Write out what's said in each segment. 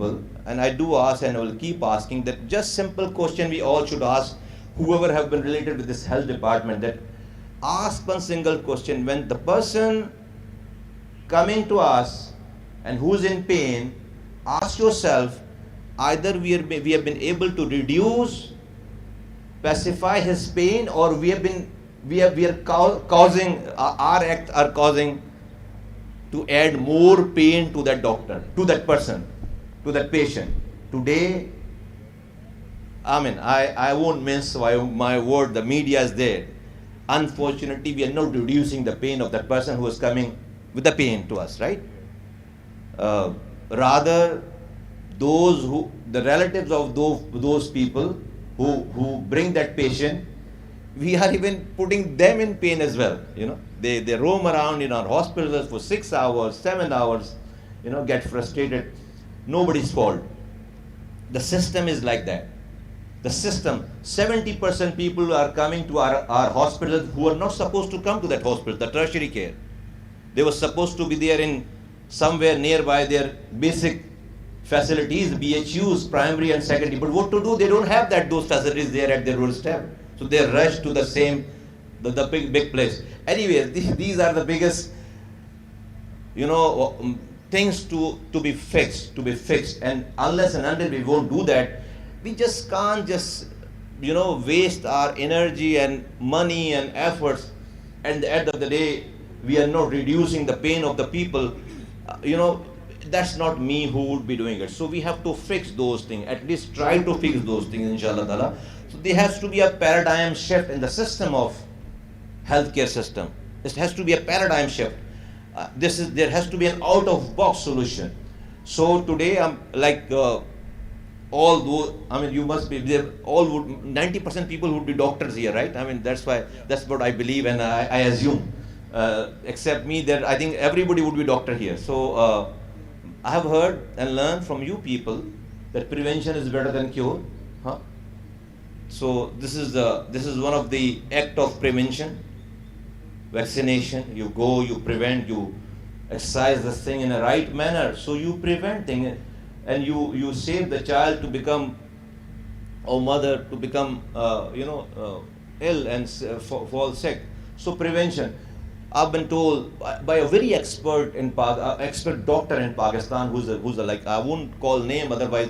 people, and I do ask and I will keep asking, that just simple question we all should ask, whoever have been related with this health department, that ask one single question. When the person coming to us and who's in pain, ask yourself, either we have been able to reduce, pacify his pain, or we are causing, our acts are causing to add more pain to that doctor, to that person, to that patient. Today, I won't mince my word, the media is there. Unfortunately, we are not reducing the pain of that person who is coming with the pain to us, right? Rather, the relatives of those people who bring that patient, we are even putting them in pain as well. They roam around in our hospitals for 6 hours, 7 hours, get frustrated. Nobody's fault. The system is like that. The system, 70% people are coming to our hospitals who are not supposed to come to that hospital, the tertiary care. They were supposed to be there in somewhere nearby their basic facilities, BHUs, primary and secondary. But what to do? They don't have those facilities there at their doorstep. So they rush to the same, the big place. Anyways, these are the biggest, things to be fixed. And unless and until we won't do that, we just can't waste our energy and money and efforts. And at the end of the day, we are not reducing the pain of the people. That's not me who would be doing it. So we have to fix those things, at least try to fix those things, inshallah ta'ala. So there has to be a paradigm shift in the system of healthcare system. It has to be a paradigm shift. There has to be an out-of-box solution. So today, you must be there. 90% people would be doctors here, right? That's what I believe and I assume. Except me, that I think everybody would be doctor here. So I have heard and learned from you people that prevention is better than cure. So this is one of the act of prevention. Vaccination, you go, you prevent, you exercise this thing in a right manner. So you prevent things, and you save the child to become, or mother to become, ill and fall sick. So prevention. I've been told by a very expert doctor in Pakistan, who's like, I won't call name, otherwise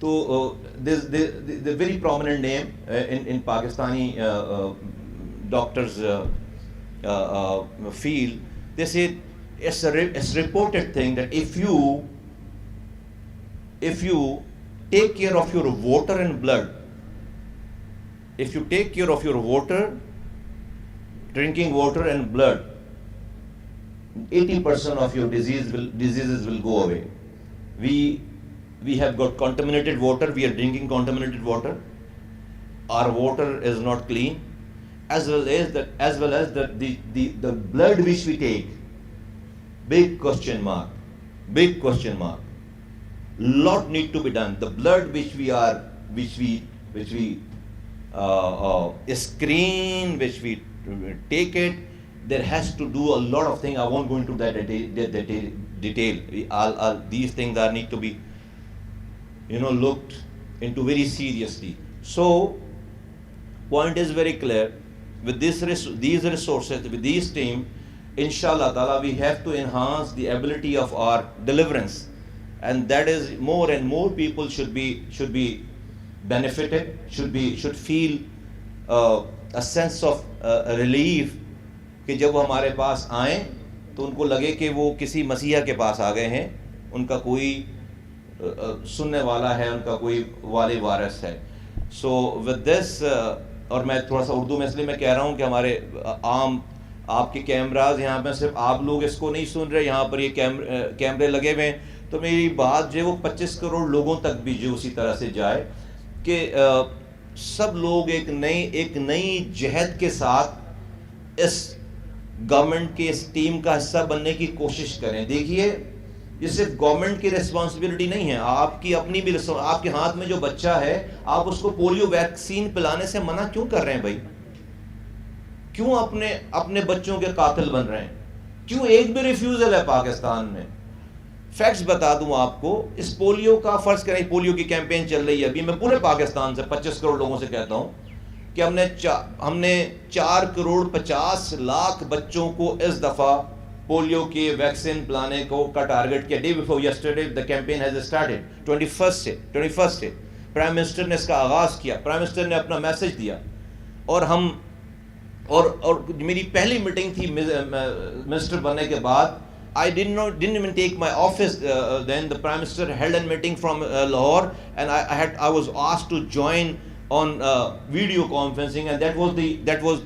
So the very prominent name in Pakistani doctors field, they say it's reported thing that if you take care of your water and blood, if you take care of your water, drinking water and blood, 80% of your diseases will go away. We have got contaminated water, we are drinking contaminated water, our water is not clean, as well as the blood which we take, big question mark. Lot need to be done. The blood which we screen, which we take it, there has to do a lot of things. I won't go into that detail. These things need to be looked into very seriously. So point is very clear. With these resources, with these team, inshallah ta'ala, we have to enhance the ability of our deliverance, and that is more and more people should be benefited, should feel a sense of relief کہ جب وہ ہمارے پاس آئیں تو ان کو لگے کہ وہ کسی مسیحا کے پاس آ گئے ہیں, ان کا کوئی سننے والا ہے, ان کا کوئی والد وارث ہے. سو ود دس, اور میں تھوڑا سا اردو میں اس لیے میں کہہ رہا ہوں کہ ہمارے عام آپ کے کیمراز یہاں پہ صرف آپ لوگ اس کو نہیں سن رہے, یہاں پر یہ کیمرے لگے ہوئے ہیں, تو میری بات جو ہے وہ 25 کروڑ لوگوں تک بھی جو اسی طرح سے جائے کہ سب لوگ ایک نئی جہد کے ساتھ اس گورنمنٹ کی اس ٹیم کا حصہ بننے کی کوشش کریں. دیکھیے یہ صرف گورنمنٹ کی ریسپانسبلٹی نہیں ہے, آپ کی اپنی بھی. آپ کے ہاتھ میں جو بچہ ہے, آپ اس کو پولیو ویکسین پلانے سے منع کیوں کر رہے ہیں بھائی؟ کیوں اپنے بچوں کے قاتل بن رہے ہیں؟ کیوں ایک بھی ریفیوزل ہے پاکستان میں؟ فیکٹس بتا دوں آپ کو. اس پولیو کا فرض کریں پولیو کی کیمپین چل رہی ہے ابھی, میں پورے پاکستان سے 25 کروڑ لوگوں سے کہتا ہوں کہ ہم نے 4 کروڑ 50 لاکھ بچوں کو اس دفعہ پولیو کے ویکسین پلانے کا ٹارگٹ کیا. Day before yesterday the campaign has started 21 سے پرائم منسٹر نے اس کا آغاز کیا. پرائم منسٹر نے اپنا میسج دیا, اور ہم اور میری پہلی میٹنگ تھی منسٹر بننے کے بعد. I didn't even take my office then. The Prime Minister held a meeting from Lahore, and I was asked to join on video conferencing, and that was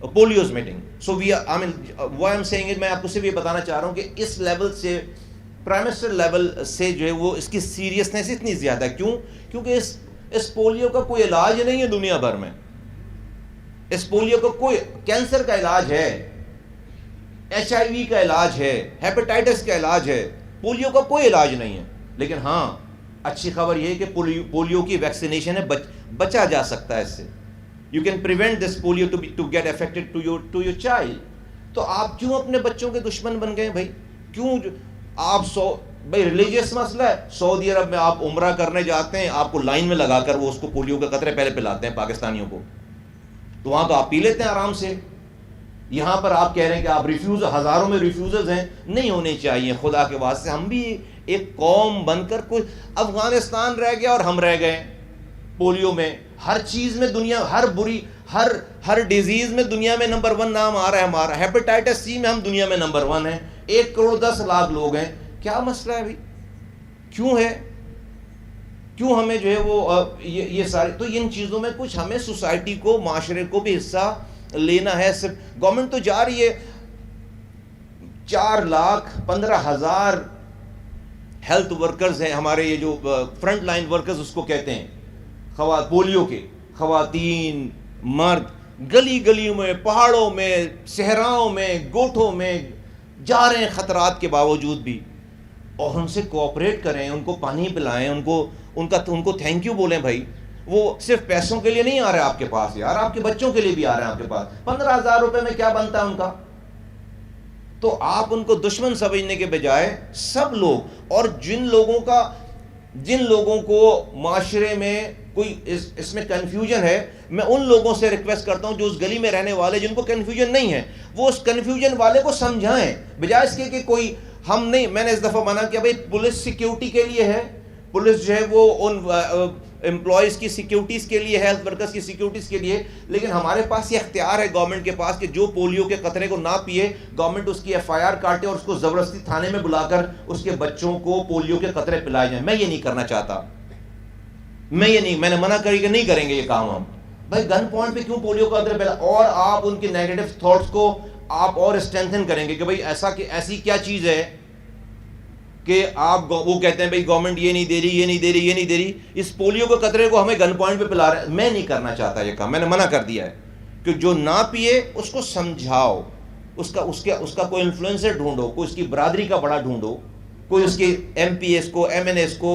a polio's meeting. So why I'm saying it, میں آپ کو صرف یہ بتانا چاہ رہا ہوں کہ اس لیول سے پرائم منسٹر لیول سے جو ہے وہ اس کی سیریسنس اتنی زیادہ کیوں؟ کیونکہ اس پولیو کا کوئی علاج نہیں ہے دنیا بھر میں. اس پولیو کا کوئی کینسر کا علاج ہے, HIV کا علاج ہے, ہیپیٹائٹس کا علاج ہے, پولیو کا کوئی علاج نہیں ہے. لیکن ہاں اچھی خبر یہ ہے کہ پولیو کی ویکسینیشن ہے, بچا جا سکتا ہے اس سے. You can prevent this polio to get affected to your child. تو آپ کیوں اپنے بچوں کے دشمن بن گئے بھائی؟ کیوں آپ بھائی ریلیجیس مسئلہ ہے. سعودی عرب میں آپ عمرہ کرنے جاتے ہیں, آپ کو لائن میں لگا کر وہ اس کو پولیو کے قطرے پہلے پلاتے ہیں پاکستانیوں کو, تو وہاں تو آپ پی لیتے ہیں آرام سے. یہاں پر آپ کہہ رہے ہیں کہ آپ ہزاروں میں ریفیوزرز ہیں. نہیں ہونے چاہیے خدا کے واسطے. ہم بھی ایک قوم بن کر کوئی افغانستان رہ گیا اور ہم رہ گئے پولیو میں. ہر چیز میں دنیا, ہر ڈیزیز میں دنیا میں نمبر 1 نام آ رہا ہے ہمارا. ہیپیٹائٹس سی میں ہم دنیا میں نمبر 1 ہیں. 1 کروڑ 10 لاکھ لوگ ہیں. کیا مسئلہ ہے بھائی؟ کیوں ہے؟ کیوں ہمیں جو ہے وہ یہ سارے, تو ان چیزوں میں کچھ ہمیں سوسائٹی کو, معاشرے کو بھی حصہ لینا ہے. صرف گورنمنٹ تو جا رہی ہے, 4,15,000 ہیلتھ ورکرز ہیں ہمارے, یہ جو فرنٹ لائن ورکرز اس کو کہتے ہیں, پولیو کے خواتین مرد گلی گلیوں میں, پہاڑوں میں, صحراؤں میں, گوٹھوں میں جا رہے ہیں خطرات کے باوجود بھی. اور ان سے کوآپریٹ کریں, ان کو پانی پلائیں, ان کو تھینک یو بولیں. بھائی وہ صرف پیسوں کے لیے نہیں آ رہے آپ کے پاس یار, آپ کے بچوں کے لیے بھی آ رہے ہیں آپ کے پاس. 15,000 روپے میں کیا بنتا ہے ان کا؟ تو آپ ان کو دشمن سمجھنے کے بجائے سب لوگ, اور جن لوگوں کو معاشرے میں کوئی اس میں کنفیوژن ہے, میں ان لوگوں سے ریکویسٹ کرتا ہوں جو اس گلی میں رہنے والے جن کو کنفیوژن نہیں ہے, وہ اس کنفیوژن والے کو سمجھائیں, بجائے اس کے کہ کوئی ہم نہیں. میں نے اس دفعہ منع کیا, بھائی پولیس سیکیورٹی کے لیے ہے, پولیس جو ہے وہ ان امپلائیز کی سیکیورٹیز کے لیے, ہیلتھ ورکرز کی سیکیورٹیز کے لیے. لیکن ہمارے پاس یہ اختیار ہے گورنمنٹ کے پاس کہ جو پولیو کے قطرے کو نہ پیے, گورنمنٹ اس کی FIR کاٹے اور اس کو زبردستی تھانے میں بلا کر اس کے بچوں کو پولیو کے قطرے پلائے جائیں. میں یہ نہیں کرنا چاہتا, میں نے منع کری کہ نہیں کریں گے یہ کام ہم. بھائی گن پوائنٹ پہ کیوں پولیو کا قطرے پلا, اور آپ ان کے نیگیٹو تھاٹس کو آپ اور اسٹرینتھن کریں گے کہ بھائی ایسی کیا چیز ہے کہ آپ وہ کہتے ہیں بھائی گورنمنٹ یہ نہیں دے رہی, اس پولیو کے قطرے کو ہمیں گن پوائنٹ پہ پلا رہے ہیں. میں نہیں کرنا چاہتا یہ کام, میں نے منع کر دیا ہے کہ جو نہ پیے اس کو سمجھاؤ, اس کا کوئی انفلوئنسر ڈھونڈو, کوئی اس کی برادری کا بڑا ڈھونڈو, کوئی اس کے MPs کو, MNS کو,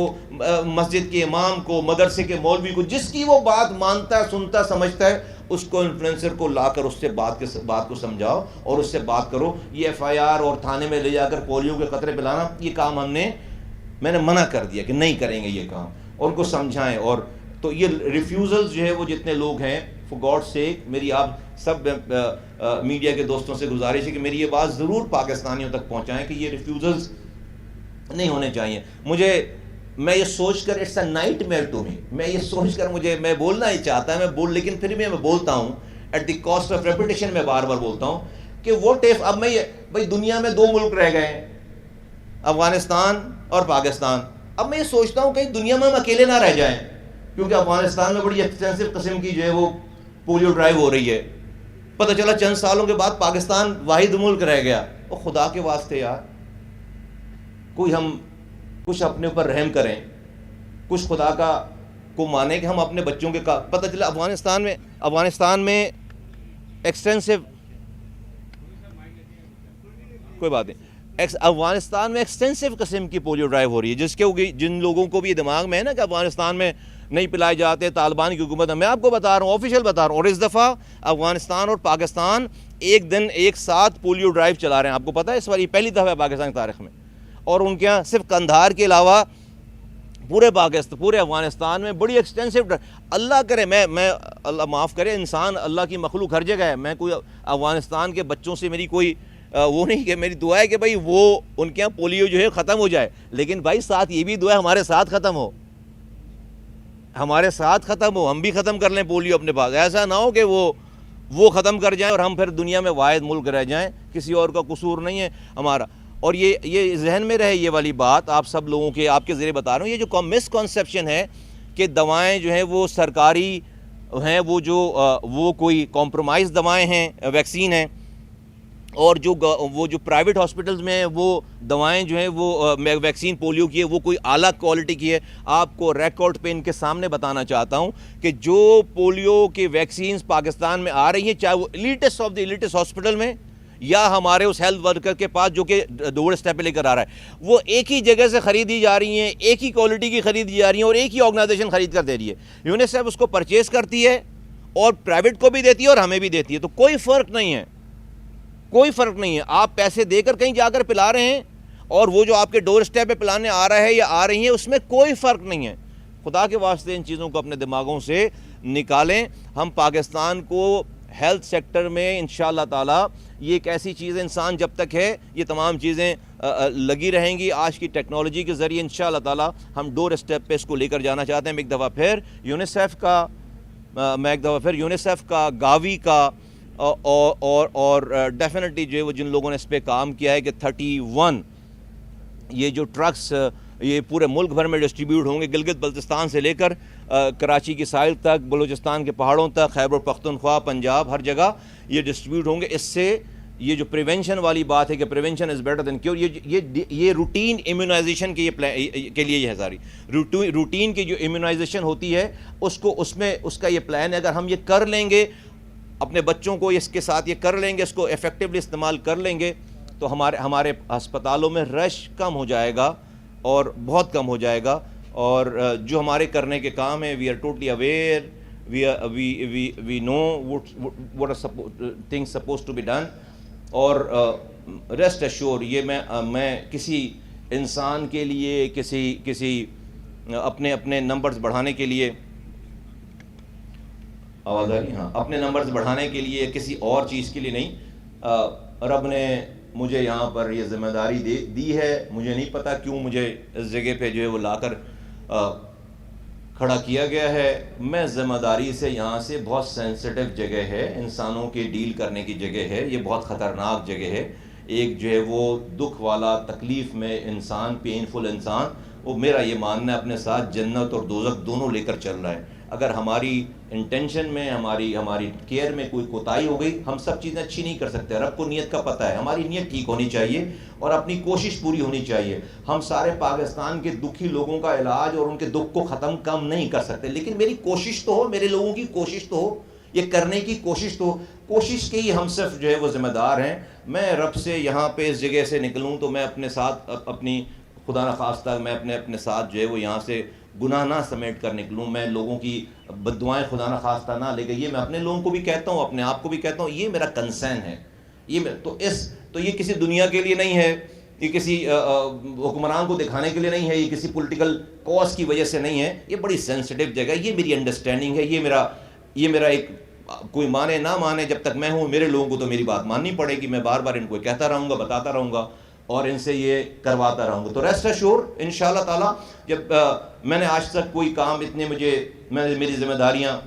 مسجد کے امام کو, مدرسے کے مولوی کو, جس کی وہ بات مانتا ہے, سنتا, سمجھتا ہے, اس کو انفلوئنسر کو لا کر اس سے بات کو سمجھاؤ اور اس سے بات کرو. یہ FIR اور تھانے میں لے جا کر پولیو کے قطرے پلانا, یہ کام میں نے منع کر دیا کہ نہیں کریں گے یہ کام, اور ان کو سمجھائیں. اور تو یہ ریفیوزلز جو ہے وہ جتنے لوگ ہیں, فار گاڈ سیک, میری آپ سب میڈیا کے دوستوں سے گزارش ہے کہ میری یہ بات ضرور پاکستانیوں تک پہنچائیں کہ یہ ریفیوزلز نہیں ہونے چاہیے. میں یہ سوچ کر, it's a nightmare to me, میں یہ سوچ کر میں بولنا ہی چاہتا ہے, لیکن پھر بھی میں بولتا ہوں at the cost of reputation, میں بار بار بولتا ہوں کہ واٹ ایف, اب میں بھائی دنیا میں 2 ملک رہ گئے ہیں, افغانستان اور پاکستان. اب میں یہ سوچتا ہوں کہ دنیا میں ہم اکیلے نہ رہ جائیں, کیونکہ افغانستان میں بڑی ایکسٹینسو قسم کی جو ہے وہ پولیو ڈرائیو ہو رہی ہے. پتہ چلا چند سالوں کے بعد پاکستان واحد ملک رہ گیا. اور خدا کے واسطے یار, کوئی ہم کچھ اپنے اوپر رحم کریں, کچھ خدا کو مانیں کہ ہم اپنے بچوں کے پتہ چلا افغانستان میں ایکسٹینسو, کوئی بات نہیں, افغانستان میں ایکسٹینسو قسم کی پولیو ڈرائیو ہو رہی ہے, جن لوگوں کو بھی دماغ میں ہے نا کہ افغانستان میں نہیں پلائے جاتے, طالبان کی حکومت ہے. میں آپ کو بتا رہا ہوں, آفیشیل بتا رہا ہوں, اور اس دفعہ افغانستان اور پاکستان ایک ساتھ پولیو ڈرائیو چلا رہے ہیں. آپ کو پتا ہے اس بار یہ پہلی دفعہ ہے پاکستان کی تاریخ میں, اور ان کے یہاں صرف قندھار کے علاوہ پورے پاکستان پورے افغانستان میں بڑی ایکسٹینسو اللہ کرے میں اللہ معاف کرے، انسان اللہ کی مخلوق ہر جگہ ہے، میں کوئی افغانستان کے بچوں سے میری کوئی وہ نہیں کہ میری دعا ہے کہ بھائی وہ ان کے یہاں پولیو جو ہے ختم ہو جائے، لیکن بھائی ساتھ یہ بھی دعا ہے ہمارے ساتھ ختم ہو، ہمارے ساتھ ختم ہو، ہم بھی ختم کر لیں پولیو اپنے پاس، ایسا نہ ہو کہ وہ ختم کر جائیں اور ہم پھر دنیا میں واحد ملک رہ جائیں، کسی اور کا قصور نہیں ہے ہمارا۔ اور یہ ذہن میں رہے یہ والی بات، آپ سب لوگوں کے آپ کے ذریعے بتا رہا ہوں، یہ جو مسکنسیپشن ہے کہ دوائیں جو ہیں وہ سرکاری ہیں، وہ کوئی کمپرومائز دوائیں ہیں، ویکسین ہیں، اور وہ جو پرائیویٹ ہاسپٹلز میں ہیں وہ دوائیں جو ہیں وہ ویکسین پولیو کی ہے وہ کوئی اعلیٰ کوالٹی کی ہے۔ آپ کو ریکارڈ پہ ان کے سامنے بتانا چاہتا ہوں کہ جو پولیو کی ویکسینز پاکستان میں آ رہی ہیں، چاہے وہ elitist of the elitist hospital میں یا ہمارے اس ہیلتھ ورکر کے پاس جو کہ ڈور اسٹیپ پہ لے کر آ رہا ہے، وہ ایک ہی جگہ سے خریدی جا رہی ہیں، ایک ہی کوالٹی کی خریدی جا رہی ہیں اور ایک ہی آرگنائزیشن خرید کر دے رہی ہے۔ یونیسیف اس کو پرچیز کرتی ہے اور پرائیویٹ کو بھی دیتی ہے اور ہمیں بھی دیتی ہے، تو کوئی فرق نہیں ہے، کوئی فرق نہیں ہے۔ آپ پیسے دے کر کہیں جا کر پلا رہے ہیں اور وہ جو آپ کے ڈور اسٹیپ پہ پلانے آ رہا ہے یا آ رہی ہیں، اس میں کوئی فرق نہیں ہے۔ خدا کے واسطے ان چیزوں کو اپنے دماغوں سے نکالیں۔ ہم پاکستان کو ہیلتھ سیکٹر میں انشاءاللہ تعالی یہ ایک ایسی چیز ہے، انسان جب تک ہے یہ تمام چیزیں لگی رہیں گی۔ آج کی ٹیکنالوجی کے ذریعے انشاءاللہ تعالی ہم ڈور اسٹیپ پہ اس کو لے کر جانا چاہتے ہیں۔ میں ایک دفعہ پھر یونیسیف کا گاوی کا اور ڈیفینیٹلی جو ہے وہ جن لوگوں نے اس پہ کام کیا ہے کہ 31 یہ جو ٹرکس یہ پورے ملک بھر میں ڈسٹریبیوٹ ہوں گے، گلگت بلتستان سے لے کر کراچی کی ساحل تک، بلوچستان کے پہاڑوں تک، خیبر پختونخوا، پنجاب، ہر جگہ یہ ڈسٹریبیوٹ ہوں گے۔ اس سے یہ جو پریونشن والی بات ہے کہ prevention is better than cure, یہ روٹین امیونائزیشن کے لیے یہ ہے ساری روٹین کی جو امیونائزیشن ہوتی ہے اس کا یہ پلان ہے۔ اگر ہم یہ کر لیں گے، اپنے بچوں کو اس کے ساتھ یہ کر لیں گے، اس کو ایفیکٹولی استعمال کر لیں گے، تو ہمارے ہسپتالوں میں رش کم ہو جائے گا اور بہت کم ہو جائے گا۔ اور جو ہمارے کرنے کے کام ہیں، we are totally aware, we know what are things supposed to be done۔ اور ریسٹ ایشور، یہ میں کسی انسان کے لیے کسی اپنے نمبرز بڑھانے کے لیے آواز آ رہی، ہاں، اپنے نمبرز بڑھانے کے لیے کسی اور چیز کے لیے نہیں، رب نے مجھے یہاں پر یہ ذمہ داری دی ہے۔ مجھے نہیں پتا کیوں مجھے اس جگہ پہ جو ہے وہ لا کر کھڑا کیا گیا ہے۔ میں ذمہ داری سے یہاں سے بہت سینسٹیو جگہ ہے، انسانوں کے ڈیل کرنے کی جگہ ہے، یہ بہت خطرناک جگہ ہے۔ ایک جو ہے وہ دکھ والا، تکلیف میں انسان، پینفل انسان، وہ میرا یہ ماننا ہے اپنے ساتھ جنت اور دوزخ دونوں لے کر چل رہا ہے۔ اگر ہماری انٹینشن میں، ہماری کیئر میں کوئی کوتاہی ہو گئی، ہم سب چیزیں اچھی نہیں کر سکتے۔ رب کو نیت کا پتہ ہے، ہماری نیت ٹھیک ہونی چاہیے اور اپنی کوشش پوری ہونی چاہیے۔ ہم سارے پاکستان کے دکھی لوگوں کا علاج اور ان کے دکھ کو ختم کم نہیں کر سکتے، لیکن میری کوشش تو ہو، میرے لوگوں کی کوشش تو ہو، یہ کرنے کی کوشش تو ہو۔ کوشش کے ہی ہم صرف جو ہے وہ ذمہ دار ہیں۔ میں رب سے یہاں پہ اس جگہ سے نکلوں تو میں اپنے ساتھ اپنی خدا نخواستہ میں اپنے ساتھ جو ہے وہ یہاں سے گناہ نہ سمیٹ کر نکلوں، میں لوگوں کی بد دعائیں خدا نخواستہ نہ لے کے، یہ میں اپنے لوگوں کو بھی کہتا ہوں، اپنے آپ کو بھی کہتا ہوں، یہ میرا کنسرن ہے۔ تو یہ کسی دنیا کے لیے نہیں ہے، یہ کسی حکمران کو دکھانے کے لیے نہیں ہے، یہ کسی پولیٹیکل کاز کی وجہ سے نہیں ہے، یہ بڑی سینسٹیو جگہ ہے۔ یہ میری انڈرسٹینڈنگ ہے، یہ میرا ایک، کوئی مانے نہ مانے، جب تک میں ہوں میرے لوگوں کو تو میری بات ماننی پڑے گی۔ میں بار بار ان کو کہتا رہوں گا، بتاتا رہوں گا اور ان سے یہ کرواتا رہوں گا۔ تو ریسٹ ایشور انشاءاللہ تعالیٰ، جب میں نے آج تک کوئی کام میری ذمہ داریاں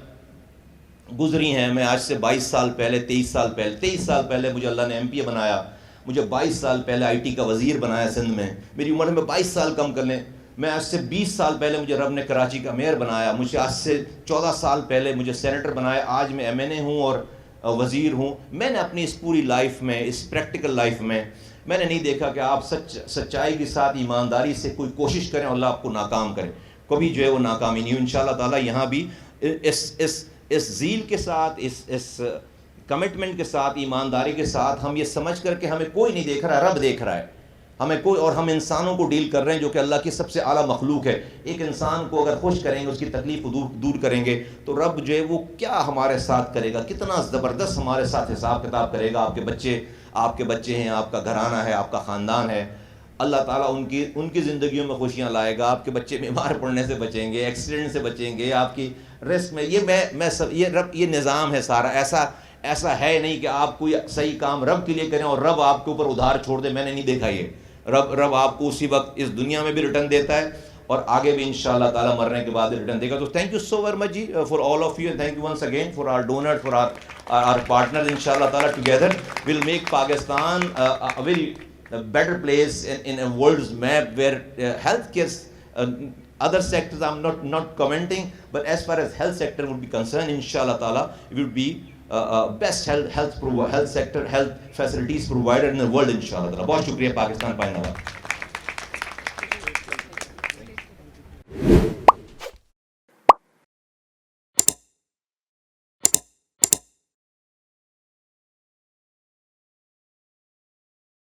گزری ہیں، میں آج سے 23 سال پہلے مجھے اللہ نے ایم پی اے بنایا، مجھے 22 سال پہلے آئی ٹی کا وزیر بنایا سندھ میں، میری عمر میں 22 سال کم کر لیں۔ میں آج سے 20 سال پہلے مجھے رب نے کراچی کا میئر بنایا، مجھے آج سے 14 سال پہلے مجھے سینیٹر بنایا، آج میں ایم این اے ہوں اور وزیر ہوں۔ میں نے اپنی اس پوری لائف میں، اس پریکٹیکل لائف میں نے نہیں دیکھا کہ آپ سچائی کے ساتھ، ایمانداری سے کوئی کوشش کریں اور اللہ آپ کو ناکام کرے، کبھی جو ہے وہ ناکامی نہیں ہو۔ انشاءاللہ تعالیٰ یہاں بھی اس ذیل کے ساتھ، اس کمٹمنٹ کے ساتھ، ایمانداری کے ساتھ، ہم یہ سمجھ کر کہ ہمیں کوئی نہیں دیکھ رہا ہے، رب دیکھ رہا ہے ہمیں کوئی، اور ہم انسانوں کو ڈیل کر رہے ہیں جو کہ اللہ کی سب سے اعلیٰ مخلوق ہے۔ ایک انسان کو اگر خوش کریں گے، اس کی تکلیف کو دور کریں گے، تو رب جو ہے وہ کیا ہمارے ساتھ کرے گا، کتنا زبردست ہمارے ساتھ حساب کتاب کرے گا۔ آپ کے بچے ہیں، آپ کا گھرانہ ہے، آپ کا خاندان ہے، اللہ تعالیٰ ان کی زندگیوں میں خوشیاں لائے گا. آپ کے بچے بیمار پڑنے سے بچیں گے, ایکسیڈنٹ سے بچیں گے, آپ کی رسک میں یہ نظام ہے سارا. ایسا ہے نہیں کہ آپ کوئی صحیح کام رب کے لیے کریں اور رب آپ کے اوپر ادھار چھوڑ دے. میں نے نہیں دیکھا یہ. رب آپ کو اسی وقت اس دنیا میں بھی ریٹرن دیتا ہے اور آگے بھی انشاءاللہ تعالیٰ مرنے کے بعد ریٹرن دے گا. تو thank you so very much جی for all of you, and thank you once again for our donor, for our partner. انشاءاللہ تعالیٰ together will make Pakistan a very better place in a world's map where healthcare, other sectors I'm not commenting, but as far as health sector would be concerned, inshallah ta'ala it would be best health sector, health facilities provided in the world, inshallah ta'ala. بہت شکریہ. پاکستان پائے نواز.